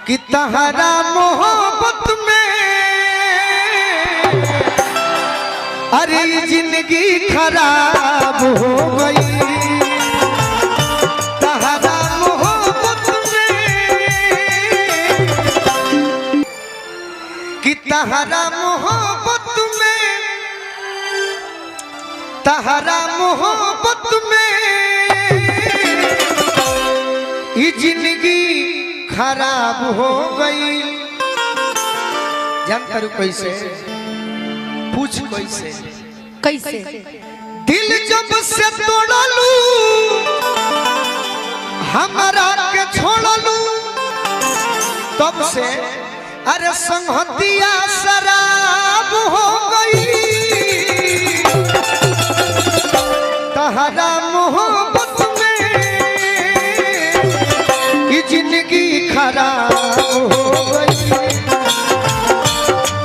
कि तहरा मोहब्बत में अरे जिंदगी खराब हो गई। तहरा मोहब्बत में कि तहरा मोहब्बत में तहरा मोहब्बत में ये जिंदगी खराब हो गई। जान करू कैसे पूछ कैसे कैसे दिल जब से तोड़लू हमारा के छोड़लू तब से अरे संगतिया शराब हो गई। तहरा मोहब्बत में ये जिंदगी खराब हो गई।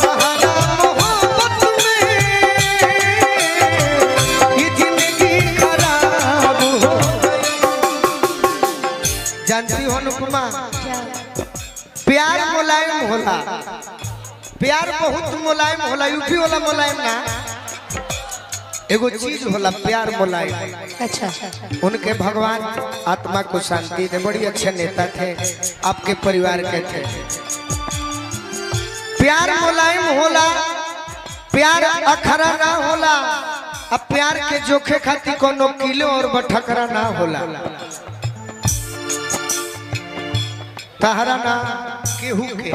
तहरा मोहब्बत में ये जिंदगी खराब हो गई। जानती हो अनुपमा प्यार मुलायम होला, प्यार बहुत मुलायम होला। यूपी वाला मुलायम ना एगो चीज होला प्यार मुलायम। अच्छा उनके भगवान आत्मा को शांति दे, बड़ी अच्छे नेता थे, आपके परिवार के थे। प्यार मुलायम होला, प्यार अखरा ना होला। अब प्यार के जोखे खातिर कोनो किलो और बठकरा ना होला। तहरा ना केहू के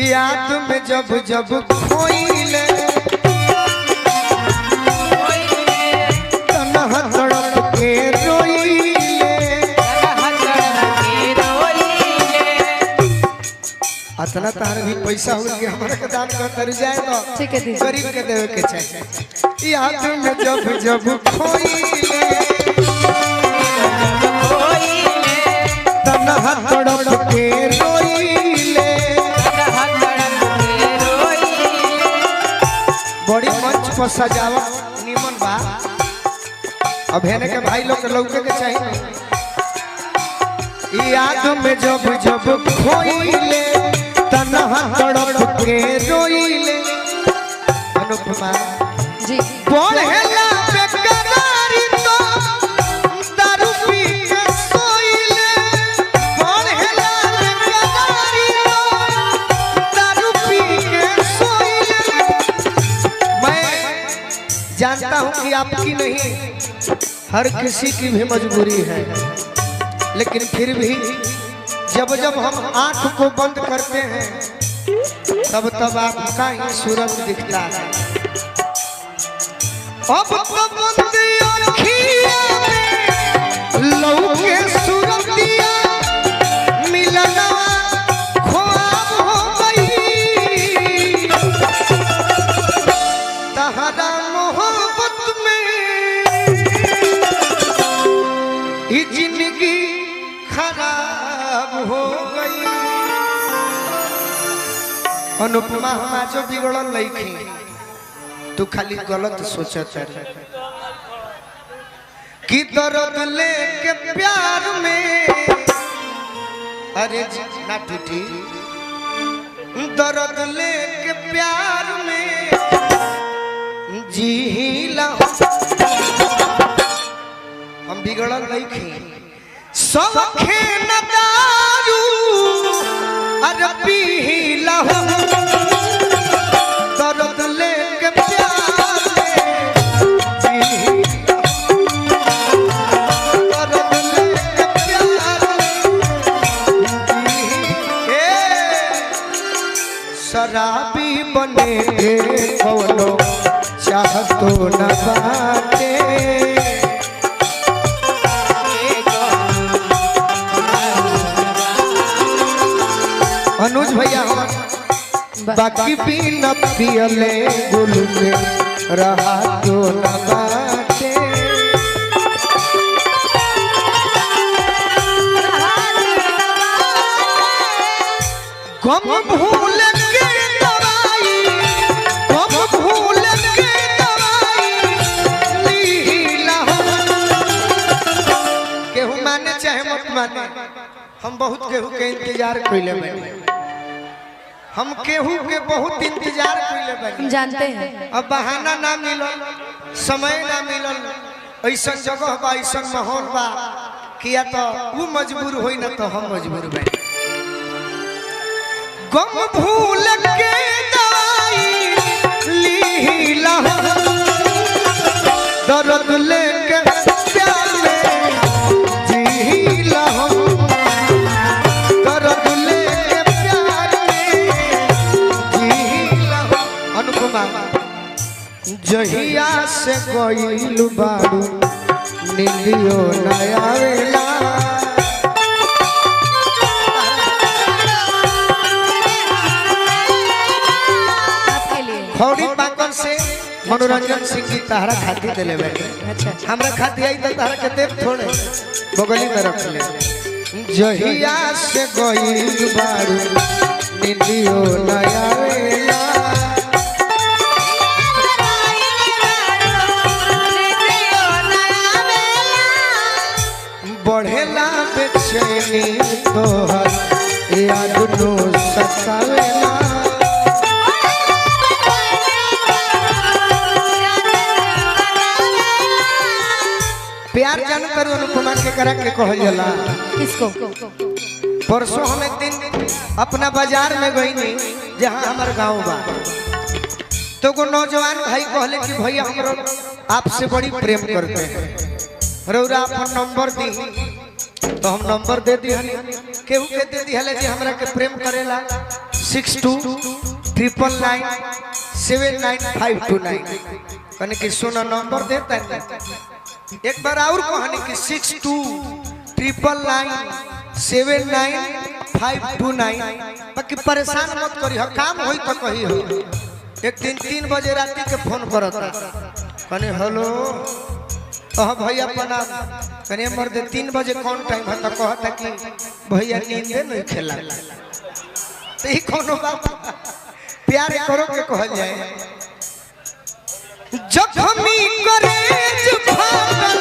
याद में जब जब खोइले तन्हा तड़प के रोइले। अतना तार भी पैसा हो कि हमारे के दान कर जाए तो ठीक है दीदी। गरीब के देवे के चाहिए। याद में जब जब खोइले तन्हा तड़प के रोइले। बड़ी मंच पर सजावट निमन बा। अब हेने के भाई लोग के लौके के चाहिए। याद में जब जब खोइले तन्हा तड़प के रोइले। अनुपमा जी बढ़ेला बेकरारी तो दारू पी के सोइले। बढ़ेला बेकरारी तो दारू पी के सोइले। मैं जानता हूं कि आपकी नहीं हर किसी की भी मजबूरी है, लेकिन फिर भी जब जब हम आंख को बंद करते हैं तब तब आपका ही सूरज दिखता है। अब तो बंद आँखिया में लौके सूरतिया मिलना ख्वाब हो गई। तहरा मोहब्बत में ये जिंदगी खराब हो गई। अनुपमा हम आज बिगड़ल लईखी, तू खाली गलत सोचत है कि दर्द लेके प्यार में अरे ना टूटी। दर्द लेके प्यार में जीला हम बिगड़ल लईखी। सौखे न दारू अरे पीला दर्द लेके प्यार में दर्द लेके प्यार शराबी बने के कौनो चाहतो न बाटे। अनुज भैया बाकी भी न पियले गुल में रहा तो न बाटे। गम भूल के दवाई गम भूल के दवाई लीला केहू माने चाहे मत माने हम बहुत केहू के इंतजार कइले बानी, हम केहू के बहुत इंतजार कइले बानी। जानते हैं अब बहाना ना मिलल, समय ना मिलल, ऐसा जगह बा, ऐसा माहौल बा किया तो वो मजबूर होई ना तो हम मजबूर बानी। गम भूल के दवाई लीला, दर्द लेके प्यार में जीला, दर्द लेके प्यार में जीला। अनुपमा जहिया से गइल बारू नीलियो नया वेला, आपके लिए। खौड़ी पाकल से मनोरंजन सिंह जी तहरा खाती दिले बैठे। अच्छा हमरा खाती आई तो तहरा के देव थोड़े बगली में रख ले। जहिया से गइल बारू नीलियो नया वेला, बढ़ेला बेचैनी तोहर याद नो सतावेला। प्यार जान करू अनुपमा के करा के कहल जाला। किसको? परसों हम एक दिन अपना बाजार में गईनी जहाँ हमार गांव बा, तो को नौजवान भाई कहले कि भैया हमरो आपसे बड़ी प्रेम करते हैं, रौरा अपन नंबर दी, तो हम नंबर दे दी। केहू के दे दी हले जी हमरा के प्रेम करेला 6299979529 कने कि सुना नंबर देता है। एक बार और कहनी कि 6299979529, बाकी परेशान मत करी, हो काम होई तो कही हो। एक दिन 3 बजे रात के फोन करता, कने हेलो भैया प्रणाम, कने मर्द 3 बजे कौन टाइम है, तो कहता कि भैया नींदे नहीं खेला। तो ये कोनो बात प्यार करो के कहल जाए। जखमी करेज भागल,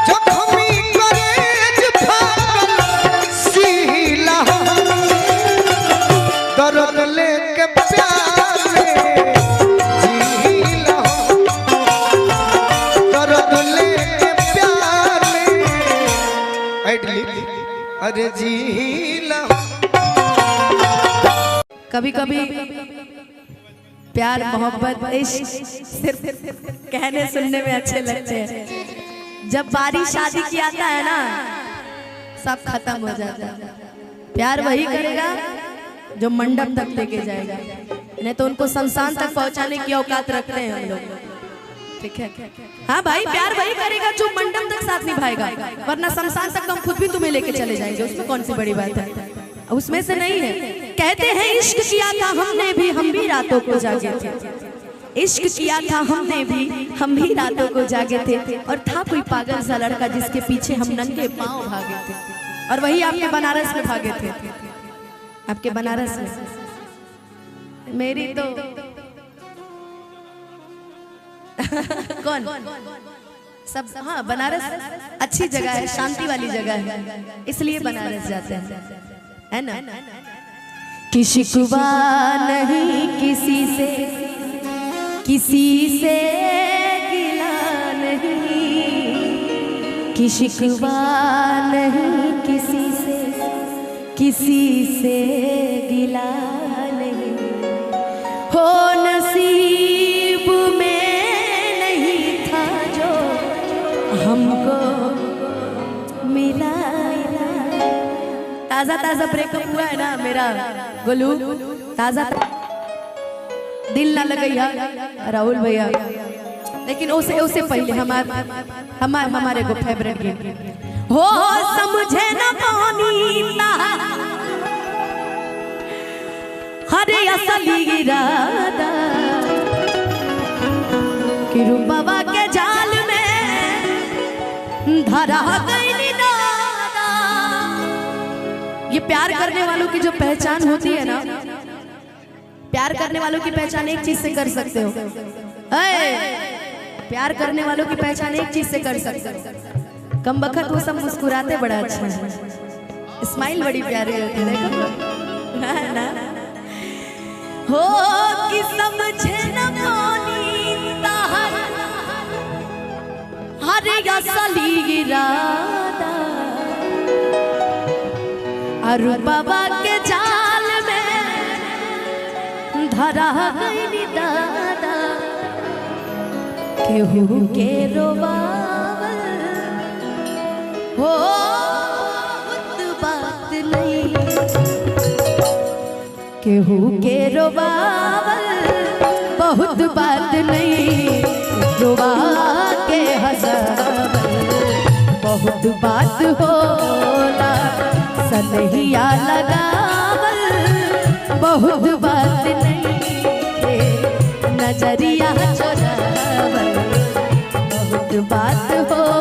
जखमी करेज भागल सीला, दर्द लेके प्यार में जीला, दर्द लेके प्यार में अरे जीला। कभी कभी प्यार मोहब्बत इश्क सिर्फ कहने सुनने में अच्छे लगते हैं, जब बारी शादी की आता है ना सब खत्म हो जाता है। प्यार वही करेगा जो मंडप तक लेके जाएगा, नहीं तो उनको शमशान तक पहुंचाने की औकात रखते हैं हम लोग। ठीक है? हाँ भाई, प्यार वही करेगा जो मंडप तक साथ निभाएगा, वरना शमशान तक तो हम खुद भी तुम्हें लेके चले जाएंगे, उसमें कौन सी बड़ी बात है। उसमें से नहीं है। कहते हैं इश्क किया था हमने भी, हम भी रातों को जागे थे। इश्क किया था हमने भी, हम भी रातों को जागे थे। और था कोई पागल सा लड़का जिसके पीछे हम नंगे पांव भागे थे, और वही आपके बनारस में भागे थे। आपके बनारस में मेरी तो कौन सब, हाँ बनारस अच्छी जगह है, शांति वाली जगह है, इसलिए बनारस जाते हैं, है ना। कि शिकवा नहीं किसी से, किसी से गिला नहीं, कि शिकवा नहीं किसी से, किसी से गिला नहीं। हो नसीब में नहीं था जो हमको मिला। ताजा ताजा ब्रेकअप हुआ है ना मेरा गोलू, ताजा दिल ना लगैया राहुल भैया, लेकिन उसे पहले हमारे को फेवरेट गीत हो समझे ना पानी हरे असली इरादा, कि रूपवा के जाल में धरा गई। ये प्यार करने वालों की जो पहचान होती है ना, प्यार करने वालों की पहचान एक चीज से कर सकते हो, प्यार करने वालों की पहचान एक चीज से कर सकते हो, कम बखत वो सब मुस्कुराते बड़ा अच्छा है। स्माइल बड़ी प्यारी होती है, देखो ना ना। हो कि समझे न पानी ताहर हरे असली इरादा, अरु बाबा के जाल में धरा गई दादा, केहू के रोवावल हो बात नहीं, केहू के रोवावल बहुत बात नहीं, रोवा के हंसावल बहुत बात होला, सनहिया लगावल बहुत बात नहीं, नजरिया चोरावल बहुत बात होला।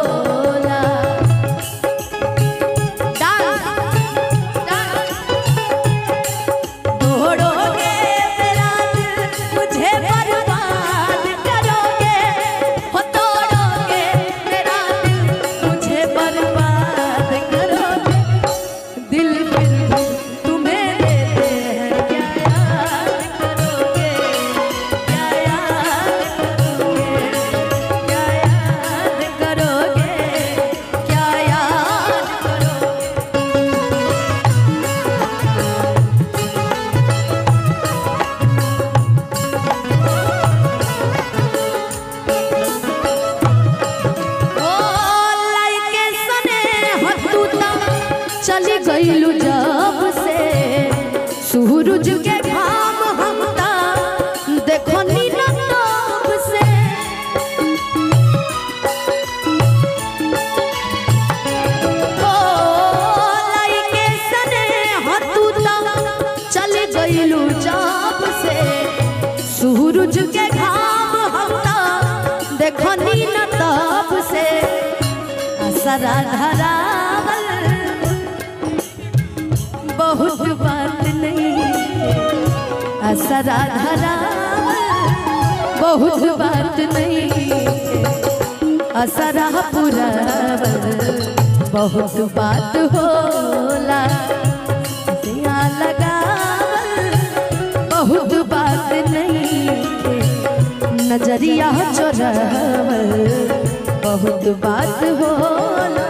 चली गईलू जब से सूरज के घाम हमता देखो नीला तब से, ओ लाइके सने हतूता चली गईलू जब से सूरज के घाम हमता देखो नीला तब से, असरा धरा बहुत बात नहीं, असरा धरा बहुत बात नहीं, असरा पुरावल बहुत बात होला, दिया लगावल बहुत बात नहीं, नजरिया चोरावल बहुत बात होला।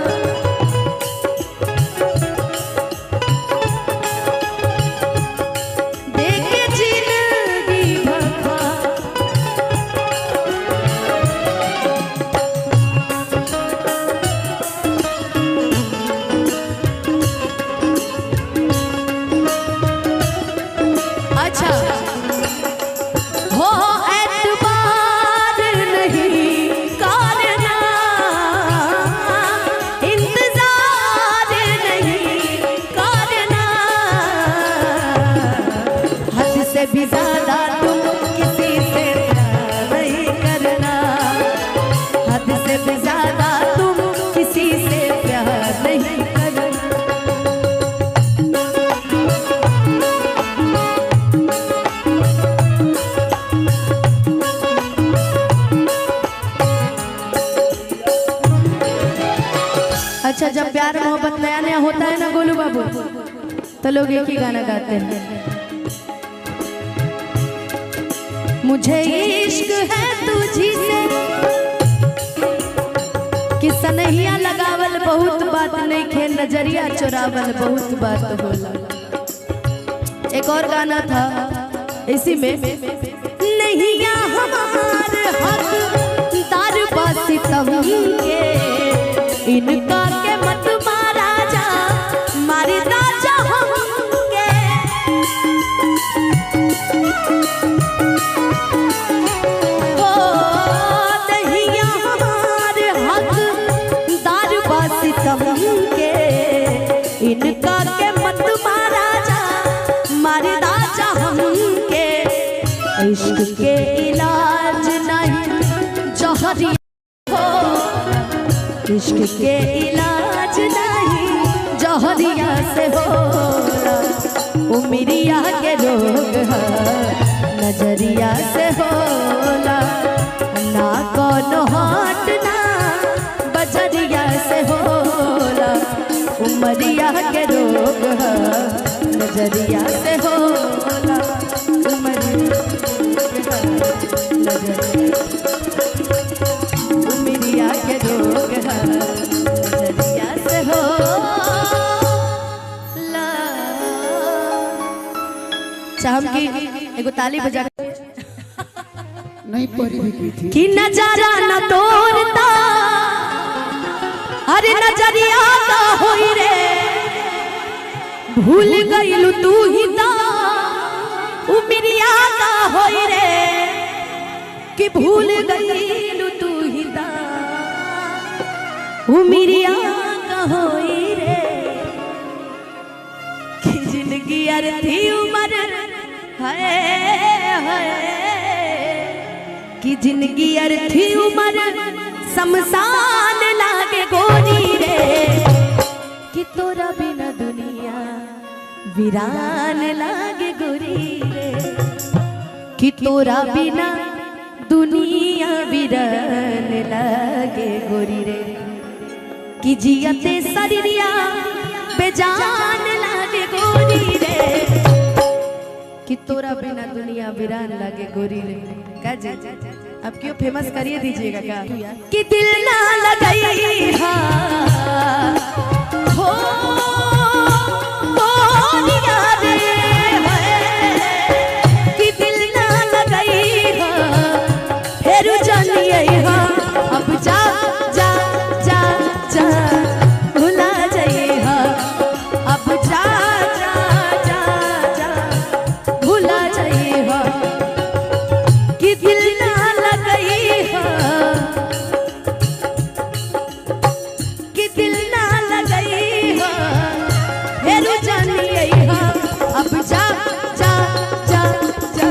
भी ज्यादा तुम किसी से प्यार नहीं करना, हद से भी ज्यादा तुम किसी से प्यार नहीं करना। अच्छा, जब प्यार मोहब्बत नया नया होता है ना गोलू बाबू, तो लोग एक ही गाना गाते हैं, मुझे इश्क है तुझी से, कि सनहिया लगावल बहुत बात नहीं खे, नजरिया चुरावल बहुत बात होला। एक और गाना था इसी में, नहिया हमार हक दार बासी तम के, इनका के मत मारा जा मारी राजा हमके, इनका के मत मारा जा मारे राजा हमके, इश्क के इलाज नहीं जहरिया हो, इश्क के इलाज नहीं जहरिया से होला, उमरिया के रोग है नजरिया से होला, ना कोनो हाट ना बजरिया से होला, उमरिया के रोग है नजरिया से होला उमरिया के रोग है नजरिया से होला। चाहम की एगो ताली बजा नहीं परी भी की थी कि नजारा न तोड़ता अरे नजरिया का होई रे भूल गईलू तू ही ता उमरिया का होई रे कि भूल गईलू तू ही ता उमरिया का होई रे कि जिंदगी अर्थी उमर है कि जिंदगी अर्थी उमर शमशान लागे गोरी रे कि तोरा बिना दुनिया वीरान लागे गोरी रे कि तोरा बिना दुनिया वीरान लागे गोरी रे कि जियते शरीरिया बेजान लागे गोरी रे कि तोरा बिना दुनिया वीरान लागे गोरी रे। का जी अब क्यों फेमस करिए दीजिएगा क्या कि दिल ना लगाई हा हो गोरिया रे कि दिल ना लगाई हा फिर जानिए हा अब जा जा जा जा भुला जाइए हा अब जा जा जा जा भुला जाइए हा कि दिल ना लगाई हा कि दिल ना लगाई हा फिर जानिए हा अब जा जा जा जा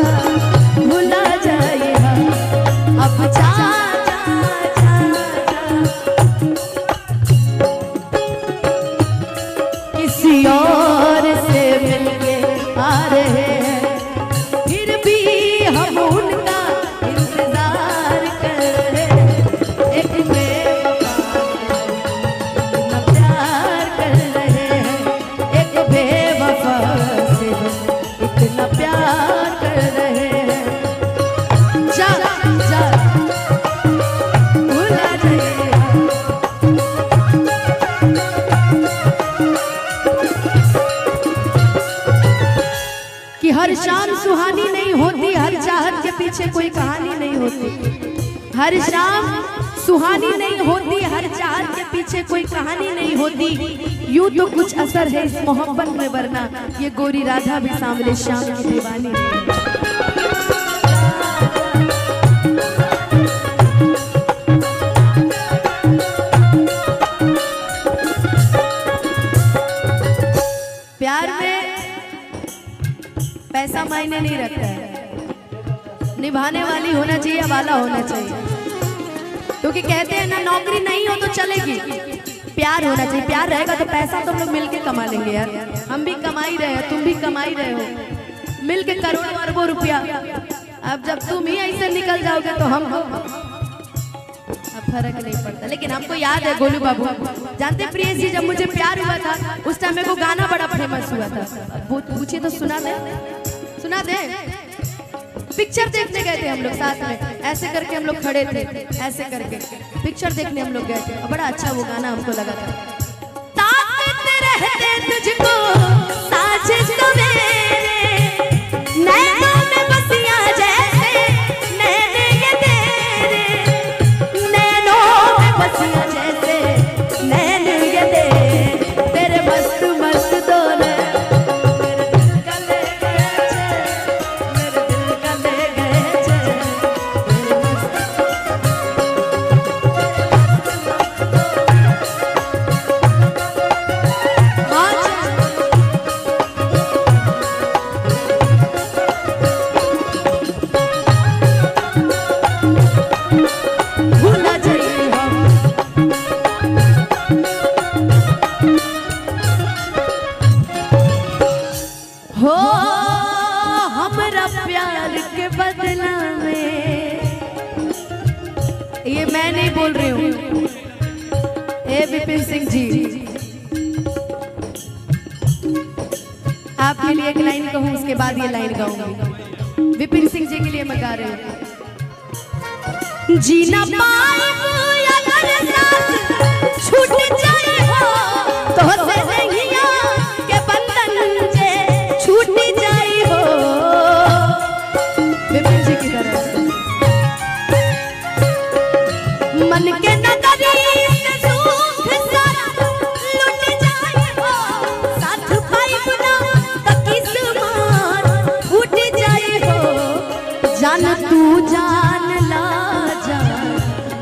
भुला जाइए हा अब जा जा जा जा किसी और से मिलके आ रहे हैं फिर भी हम उनका इंतजार कर रहे हैं एक बेवफा प्यार कर रहे हैं एक बेवफा से इतना प्यार कर रहे हैं जा जा भुला जाइए कि हर शाम सुहानी नहीं होती हर चाहत के पीछे कोई कहानी नहीं होती हर शाम सुहानी नहीं होती हर चाहत के पीछे कोई कहानी नहीं होती यूं तो कुछ असर है इस मोहब्बत में वरना ये गोरी राधा भी सांवले श्याम की दीवानी है। प्यार में पैसा मायने नहीं रखता है निभाने वाली होना चाहिए वाला होना चाहिए क्योंकि कहते हैं ना नौकरी नहीं हो तो चलेगी प्यार होना चाहिए प्यार रहेगा तो पैसा तो हम लोग मिलके कमा लेंगे यार हम भी कमा ही रहे हैं तुम भी कमा ही रहे हो मिलके करोड़ों अरबों रुपया अब जब तुम ही ऐसे निकल जाओगे तो हम अब फर्क नहीं पड़ता लेकिन हमको याद है गोलू बाबू जानते प्रियेश जी जब मुझे प्यार हुआ था उस टाइम मेरे को गाना बड़ा फेमस हुआ था वो पूछिए तो सुना दे पिक्चर देखने गए थे हम लोग साथ में ऐसे करके हम लोग खड़े थे ऐसे करके पिक्चर देखने हम लोग गए थे बड़ा अच्छा वो गाना हमको लगा था ताकत रहते तुझको साजिश तो मेरे नैनों में बसियां जैसे नैने ये तेरे नैनों में बसियां जैसे नैने ये तेरे मस्त मस्त दो हो हमरा प्यार के बदला में ये मैं नहीं बोल रही हूँ ए विपिन सिंह जी आपके लिए एक लाइन कहूँ, उसके बाद ये लाइन गाऊंगी। विपिन सिंह जी के लिए मैं गा रही हूँ। जीना पाइब अगर साथ छूट जाए हो तो से नैया के बंधन जे छूट जाए हो। विपिन जी की तरफ से मन के नगरी से सुख सारा लुट जाए हो, साथ पाइब ना तो किस्मत फूट जाए हो। जान तू जान ला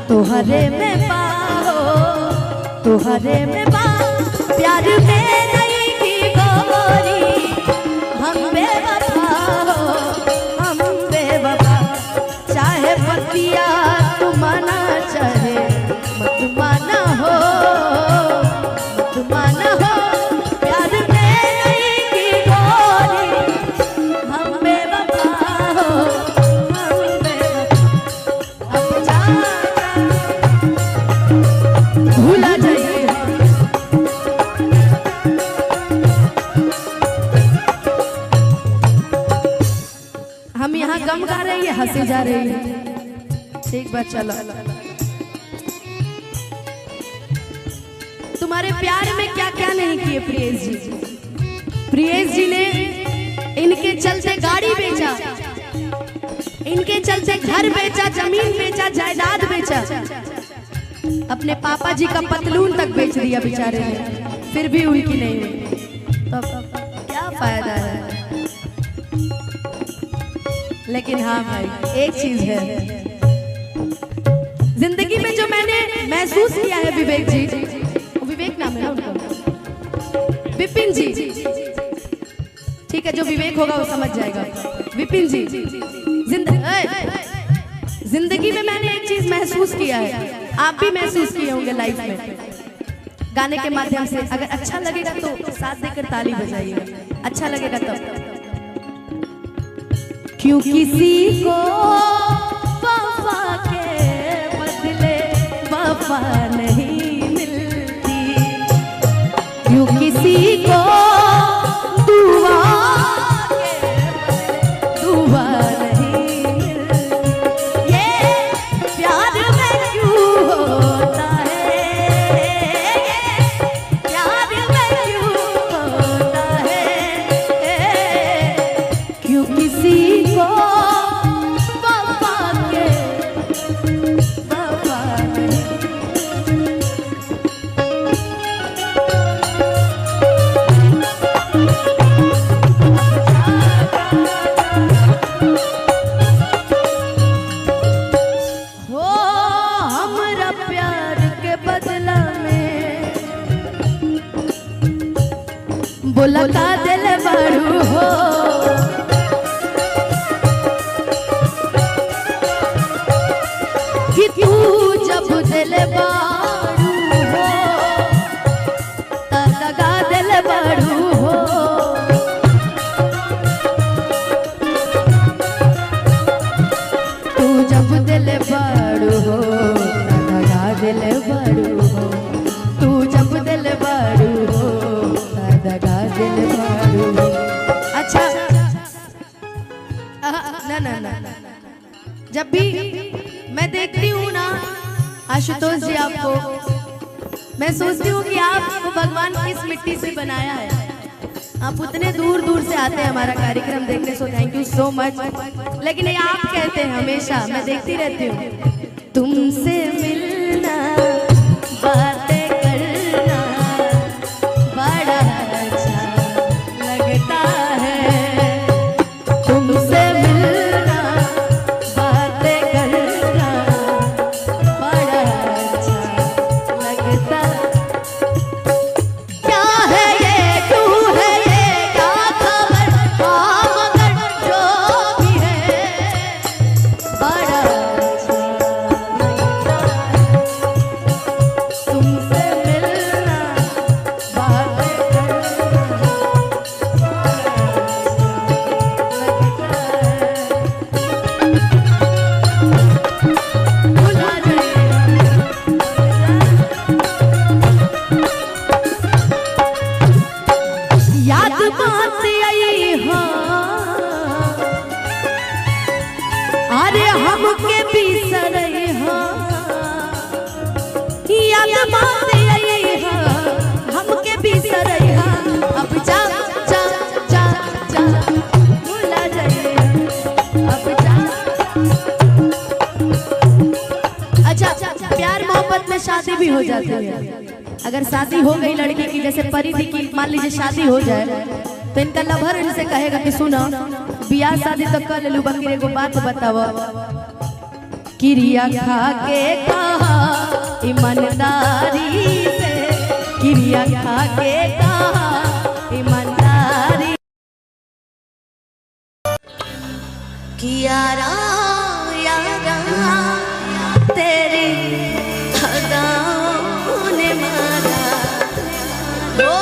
तुहरे में पाओ, तुहरे में पाओ प्यार में नहीं की गोरी। हम बेवफा हो, हम बेवफा, चाहे पतिया तू माना चाहे मत माना हो, मत माना हो। प्यार में नहीं की गोरी, हम बेवफा हो, हम बेवफा। अब भूला जाइए हम यहाँ गम गा रही है, हंसे जा रही है। ठीक बात, चलो। तुम्हारे प्यार में क्या क्या नहीं किए प्रियेश जी। प्रियेश जी ने इनके चलते गाड़ी बेचा, इनके चलते घर बेचा, जमीन बेचा, जायदाद बेचा, अपने पापा जी का पतलून तक बेच दिया बेचारे ने, फिर भी उनकी नहीं हुई। तो क्या फायदा है। लेकिन हाँ भाई, एक चीज है जिंदगी में जो मैंने महसूस किया है, विवेक जी, विवेक नाम है ना उनका, विपिन जी, ठीक है, जो विवेक होगा वो समझ जाएगा। विपिन जी, जिंदगी में मैंने एक चीज महसूस किया है, आप भी महसूस किए होंगे लाइफ में, गाने के माध्यम से। अगर अच्छा लगेगा तो साथ देकर ताली बजाइएगा, अच्छा लगेगा तब। क्यों किसी को वफा के बदले वफा नहीं मिलती, क्यों किसी को दुआ के बदले दुआ नहीं मिलती। ये प्यार में क्यों होता है, प्यार में क्यों होता है, क्यों किसी को वफा के वफा नहीं। हो हमरा प्यार के बदला में बोला का दिल बारू हो, कि तू जब दिल बारू हो ता लगा दिल बारू हो। तू जब दिल बारू हो ता लगा दिल बारू हो, तू जब दिल बारू हो ता लगा दिल बारू हो। अच्छा, ना ना ना, जब भी मैं देखती हूँ ना आशुतोष जी आपको, मैं सोचती हूँ कि आपको भगवान किस मिट्टी से बनाया है। आप उतने दूर दूर से आते हैं हमारा कार्यक्रम देखने, so thank you so much. लेकिन ये आप कहते हैं हमेशा, मैं देखती रहती हूँ, तुमसे मिलना बातें करना बड़ा अच्छा लगता है, तुमसे मिलना बातें करना बड़ा अच्छा लगता। क्या है ये, क्यों है ये, क्या खबर, हाँ मगर जो भी है बड़ा अच्छा लगता है। भुला जाइए अब जा। अच्छा, प्यार मोहब्बत में शादी भी हो जाती है। अगर शादी हो गई लड़की की, जैसे परिधि की मान लीजिए शादी हो जाए, तो इनका लवर इनसे कहेगा कि सुनो बियाह शादी तो कर ले लू, बाकी एगो बात बताओ, किरिया खा के कहा ईमानदारी से, किरिया खा के कहा ईमानदारी, कियारा यारा तेरी अदाओं ने मारा, वो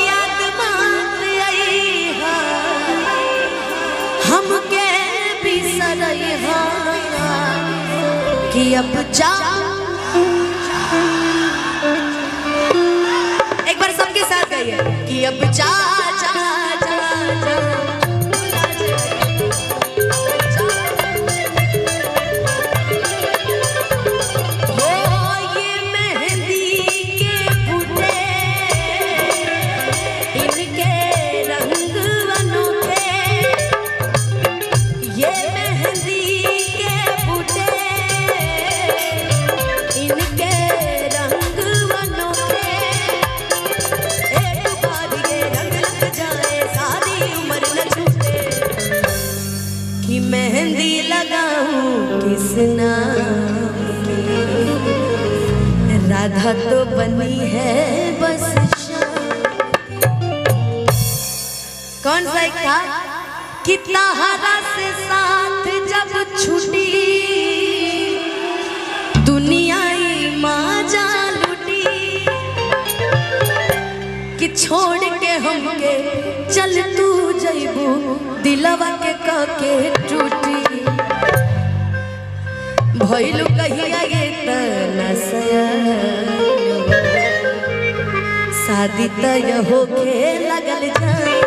याद बात आई है हमके भी सरई है कि अब जा। एक बार सबके साथ गाइए कि अब जा जा जा जा। मेहंदी लगाऊं किस नाम की, राधा तो बनी है बस कौन सा एक था, कितना हरा से साथ जब छुटी दुनिया माजा लुटी, कि छोड़ के हमके चल तू जइबू दिलवा के काके टूटी, भइलू कहिया ये तना सयान, शादी तय होके लगल जाए,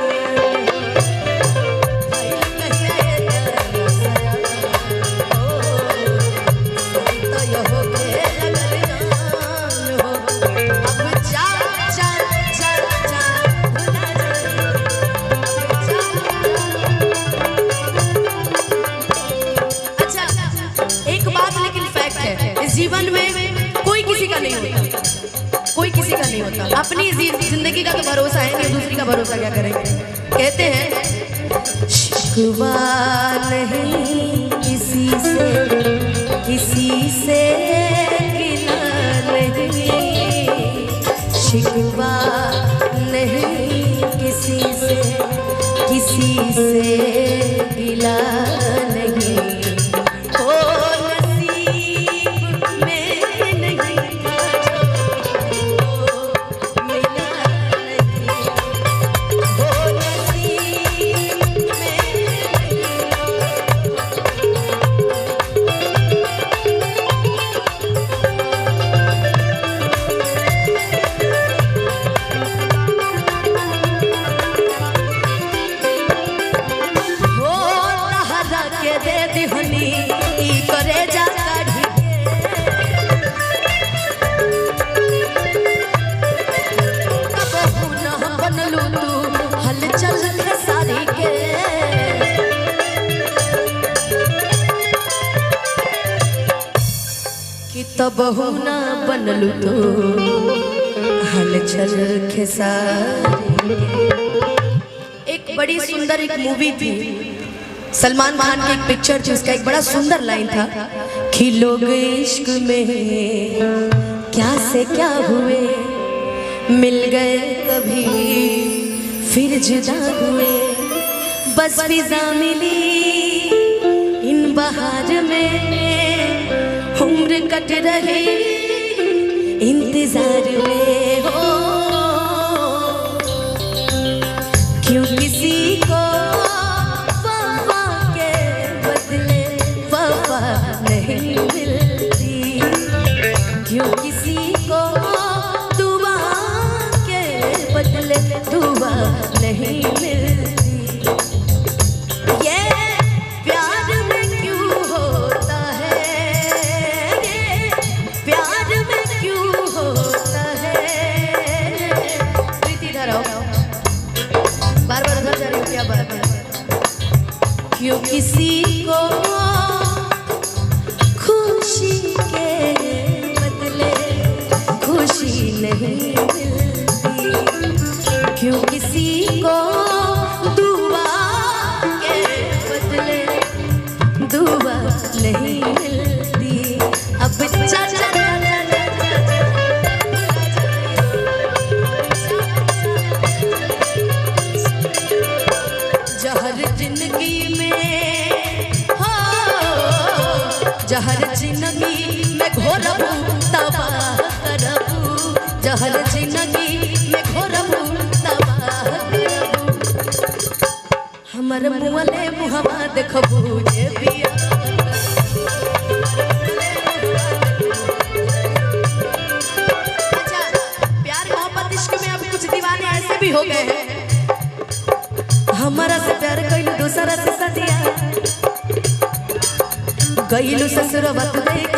जीवन में कोई किसी का नहीं होता, कोई किसी का नहीं होता। अपनी जिंदगी का तो भरोसा है नहीं, दूसरी का भरोसा क्या करेंगे। कहते हैं शिकवा नहीं किसी से गिला नहीं, शिकवा नहीं किसी से गिला नहीं, तब ना बनलू तो हलचल खेसारी। एक बड़ी सुंदर एक मूवी थी, सलमान खान की एक पिक्चर थी, उसका एक बड़ा सुंदर लाइन था कि लोग इश्क में क्या से क्या हुए, मिल गए कभी फिर जुदा हुए, बस फिजा मिली इन बहार में, उम्र कट रही इंतजार में, हो क्यों किसी को वफा के बदले वफा नहीं मिलती, क्यों किसी को दुआ के बदले दुआ नहीं मिलती। ये प्यार में क्यों होता है, ये प्यार में क्यों होता है, क्यों किसी को खुशी के बदले खुशी नहीं मिलती, क्यों किसी को दुआ के बदले दुआ नहीं मिलती। अब जहर जिंदगी में हो, जहर जिंदगी में घोरबू तबाह करबू, जहर जिंदगी में घोरबू तबाह करबू। हमर मुँहले मुहवा देखबू जे बिया। अच्छा, प्यार मोहब्बत इश्क में अब कुछ दीवाने ऐसे भी हो गए हैं, हमारा से प्यार कइलू दूसरा से सदिया, गइलू ससुरवा तू देख